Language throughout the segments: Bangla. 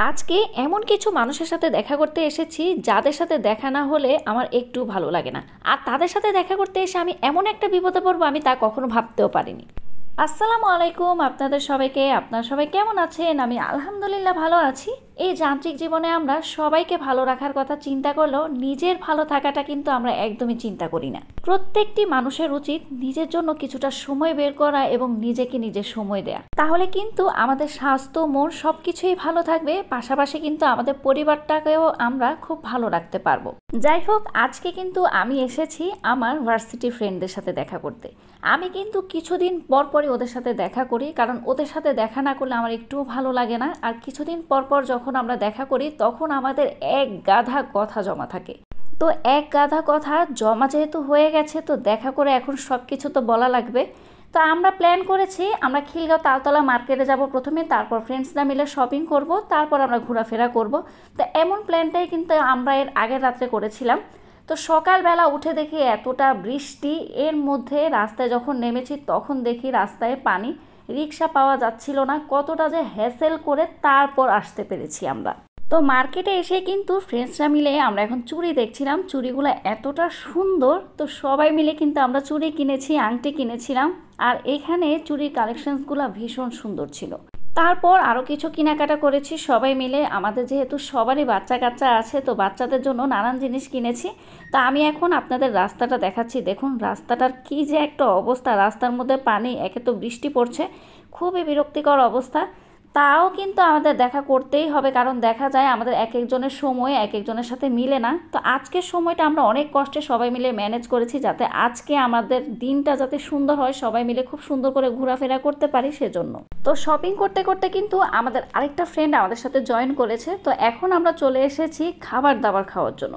আজকে এমন কিছু মানুষের সাথে দেখা করতে এসেছি যাদের সাথে দেখা না হলে আমার একটু ভালো লাগে না। আর তাদের সাথে দেখা করতে এসে আমি এমন একটা বিপদে পড়বো আমি তা কখনো ভাবতেও পারিনি। আসসালামু আলাইকুম আপনাদের সবাইকে। আপনারা সবাই কেমন আছেন? আমি আলহামদুলিল্লাহ ভালো আছি। এই যান্ত্রিক জীবনে আমরা সবাইকে ভালো রাখার কথা চিন্তা করলেও নিজের ভালো থাকাটা কিন্তু আমরা একদমই চিন্তা করি না। প্রত্যেকটি মানুষের উচিত নিজের জন্য কিছুটা সময় বের করা এবং নিজেকে নিজের সময় দেয়া। তাহলে কিন্তু আমাদের স্বাস্থ্য মন সবকিছুই ভালো থাকবে, পাশাপাশি কিন্তু আমাদের পরিবারটাকেও আমরা খুব ভালো রাখতে পারবো। যাই হোক, আজকে কিন্তু আমি এসেছি আমার ভার্সিটি ফ্রেন্ডদের সাথে দেখা করতে। আমি কিন্তু কিছুদিন পর পরই ওদের সাথে দেখা করি, কারণ ওদের সাথে দেখা না করলে আমার একটুও ভালো লাগে না। আর কিছুদিন পর পর যখন আমরা দেখা করি তখন আমাদের এক গাধা কথা জমা থাকে। তো এক গাধা কথা জমা যেহেতু হয়ে গেছে, তো দেখা করে এখন সব কিছু তো বলা লাগবে। তো আমরা প্ল্যান করেছি আমরা খিলগাঁও তালতলা মার্কেটে যাব প্রথমে, তারপর ফ্রেন্ডসরা মিলে শপিং করব, তারপর আমরা ঘোরাফেরা করব। তো এমন প্ল্যানটাই কিন্তু আমরা এর আগের রাত্রে করেছিলাম। তো সকালবেলা উঠে দেখি এতটা বৃষ্টি, এর মধ্যে রাস্তায় যখন নেমেছি তখন দেখি রাস্তায় পানি, রিক্সা পাওয়া যাচ্ছিল না। কতটা যে হ্যাসেল করে তারপর আসতে পেরেছি আমরা। তো মার্কেটে এসে কিন্তু ফ্রেন্ডসরা মিলে আমরা এখন চুড়ি দেখছিলাম। চুড়িগুলো এতটা সুন্দর, তো সবাই মিলে কিন্তু আমরা চুড়ি কিনেছি, আংটি কিনেছিলাম। আর এখানে চুড়ির কালেকশনসগুলো ভীষণ সুন্দর ছিল। তারপর আরও কিছু কেনাকাটা করেছি সবাই মিলে। আমাদের যেহেতু সবারই বাচ্চা কাচ্চা আছে, তো বাচ্চাদের জন্য নানান জিনিস কিনেছি। তা আমি এখন আপনাদের রাস্তাটা দেখাচ্ছি। দেখুন রাস্তাটার কি যে একটা অবস্থা, রাস্তার মধ্যে পানি, একে তো বৃষ্টি পড়ছে, খুবই বিরক্তিকর অবস্থা। তাও কিন্তু আমাদের দেখা করতেই হবে, কারণ দেখা যায় আমাদের এক একজনের সময় এক একজনের সাথে মিলে না। তো আজকের সময়টা আমরা অনেক কষ্টে সবাই মিলে ম্যানেজ করেছি, যাতে আজকে আমাদের দিনটা যাতে সুন্দর হয়, সবাই মিলে খুব সুন্দর করে ঘোরাফেরা করতে পারি সেজন্য। তো শপিং করতে করতে কিন্তু আমাদের আরেকটা ফ্রেন্ড আমাদের সাথে জয়েন করেছে। তো এখন আমরা চলে এসেছি খাবার দাবার খাওয়ার জন্য।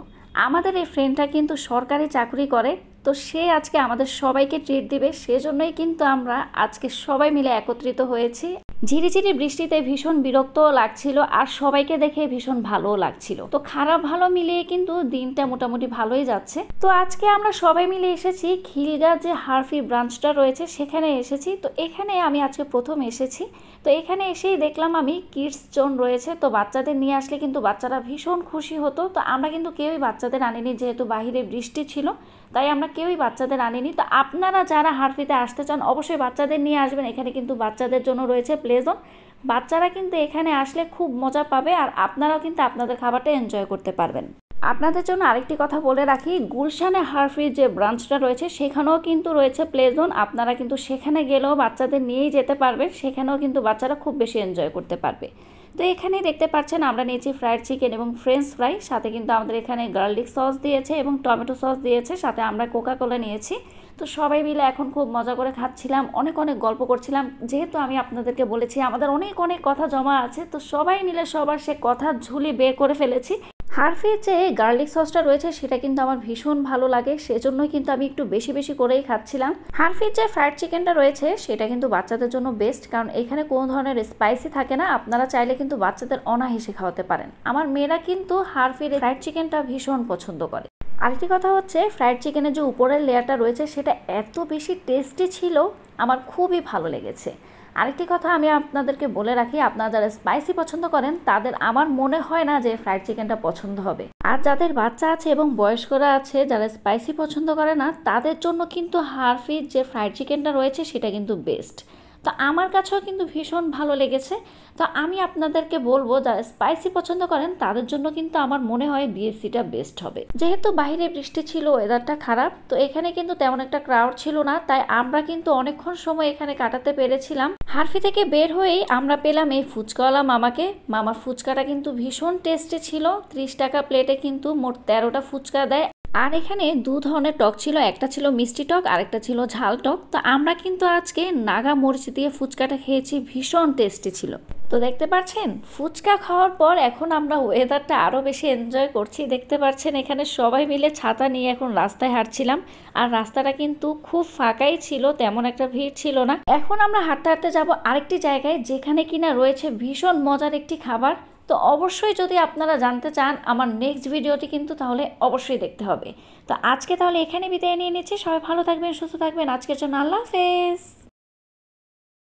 আমাদের এই ফ্রেন্ডটা কিন্তু সরকারি চাকরি করে, তো সে আজকে আমাদের সবাইকে ট্রিট দিবে, সেজন্যই কিন্তু আমরা আজকে সবাই মিলে একত্রিত হয়েছি। ঝিরিঝিরি বৃষ্টিতে ভীষণ বিরক্ত লাগছিল, আর সবাইকে দেখে ভীষণ ভালোও লাগছিল। তো খারাপ ভালো মিলিয়ে কিন্তু দিনটা মোটামুটি ভালোই যাচ্ছে। তো আজকে আমরা সবাই মিলে এসেছি খিলগাঁও যে হারফি ব্রাঞ্চটা রয়েছে সেখানে এসেছি। তো এখানে আমি আজকে প্রথম এসেছি। তো এখানে এসেই দেখলাম আমি কিডস জোন রয়েছে। তো বাচ্চাদের নিয়ে আসলে কিন্তু বাচ্চারা ভীষণ খুশি হতো। তো আমরা কিন্তু কেউই বাচ্চাদের আনিনি, যেহেতু বাহিরে বৃষ্টি ছিল, তাই আমরা কেউই বাচ্চাদের আনিনি। তো আপনারা যারা হারফিতে আসতে চান অবশ্যই বাচ্চাদের নিয়ে আসবেন। এখানে কিন্তু বাচ্চাদের জন্য রয়েছে প্লে জোন। বাচ্চারা কিন্তু এখানে আসলে খুব মজা পাবে, আর আপনারাও কিন্তু আপনাদের খাবারটা এনজয় করতে পারবেন। আপনাদের জন্য আরেকটি কথা বলে রাখি, গুলশানে হারফির যে ব্রাঞ্চটা রয়েছে সেখানেও কিন্তু রয়েছে প্লে জোন। আপনারা কিন্তু সেখানে গেলেও বাচ্চাদের নিয়েই যেতে পারবেন, সেখানেও কিন্তু বাচ্চারা খুব বেশি এনজয় করতে পারবে। তো এখানে দেখতে পাচ্ছেন আমরা নিয়েছি ফ্রাইড চিকেন এবং ফ্রেঞ্চ ফ্রাই, সাথে কিন্তু আমাদের এখানে গার্লিক সস দিয়েছে এবং টমেটো সস দিয়েছে, সাথে আমরা কোকা কোলা নিয়েছি। তো সবাই মিলে এখন খুব মজা করে খাচ্ছিলাম, অনেক অনেক গল্প করছিলাম। যেহেতু আমি আপনাদেরকে বলেছি আমাদের অনেক অনেক কথা জমা আছে, তো সবাই মিলে সবার সে কথার ঝুলি বের করে ফেলেছি। হারফির যে গার্লিক সসটা রয়েছে সেটা কিন্তু আমার ভীষণ ভালো লাগে, সেজন্যই কিন্তু আমি একটু বেশি বেশি করেই খাচ্ছিলাম। হারফির যে ফ্রাইড চিকেনটা রয়েছে সেটা কিন্তু বাচ্চাদের জন্য বেস্ট, কারণ এখানে কোনো ধরনের স্পাইসি থাকে না। আপনারা চাইলে কিন্তু বাচ্চাদের অনায়াসে খাওয়াতে পারেন। আমার মেয়েরা কিন্তু হারফির ফ্রাইড চিকেনটা ভীষণ পছন্দ করে। আরেকটি কথা হচ্ছে, ফ্রাইড চিকেনের যে উপরের লেয়ারটা রয়েছে সেটা এত বেশি টেস্টি ছিল, আমার খুবই ভালো লেগেছে। আরেকটি কথা আমি আপনাদেরকে বলে রাখি, আপনারা যারা স্পাইসি পছন্দ করেন তাদের আমার মনে হয় না যে ফ্রাইড চিকেনটা পছন্দ হবে। আর যাদের বাচ্চা আছে এবং বয়স্করা আছে যারা স্পাইসি পছন্দ করে না, তাদের জন্য কিন্তু হারফির যে ফ্রাইড চিকেনটা রয়েছে সেটা কিন্তু বেস্ট। তো আমার কাছেও কিন্তু ভীষণ ভালো লেগেছে। তো আমি আপনাদেরকে বলবো যারা স্পাইসি পছন্দ করেন তাদের জন্য কিন্তু আমার মনে হয় বিএফসিটা বেস্ট হবে। যেহেতু বাইরে বৃষ্টি ছিল, ওয়েদারটা খারাপ, তো এখানে কিন্তু তেমন একটা ক্রাউড ছিল না, তাই আমরা কিন্তু অনেকক্ষণ সময় এখানে কাটাতে পেরেছিলাম। হারফি থেকে বের হয়েই আমরা পেলাম এই ফুচকাওয়ালা মামাকে। মামার ফুচকাটা কিন্তু ভীষণ টেস্টি ছিল। 30 টাকা প্লেটে কিন্তু মোট 13টা ফুচকা দেয়। আর এখানে দু ধরনের টক ছিল, একটা ছিল মিষ্টি টক আর একটা ছিল ঝাল টক। তো আমরা কিন্তু আজকে নাগা মরিচ দিয়ে ফুচকাটা খেয়েছি, ভীষণ টেস্টি ছিল। তো দেখতে পাচ্ছেন ফুচকা খাওয়ার পর এখন আমরা ওয়েদারটা আরও বেশি এনজয় করছি। দেখতে পাচ্ছেন এখানে সবাই মিলে ছাতা নিয়ে এখন রাস্তায় হাঁটছিলাম, আর রাস্তাটা কিন্তু খুব ফাঁকাই ছিল, তেমন একটা ভিড় ছিল না। এখন আমরা হাঁটতে হাঁটতে যাব আরেকটি জায়গায় যেখানে কিনা রয়েছে ভীষণ মজার একটি খাবার। তো অবশ্যই যদি আপনারা জানতে চান আমার নেক্সট ভিডিওটি কিন্তু তাহলে অবশ্যই দেখতে হবে। তো আজকে তাহলে এখানে বিদায় নিয়ে নিচ্ছি। সবাই ভালো থাকবেন, সুস্থ থাকবেন। আজকের জন্য আল্লাহ হাফেজ।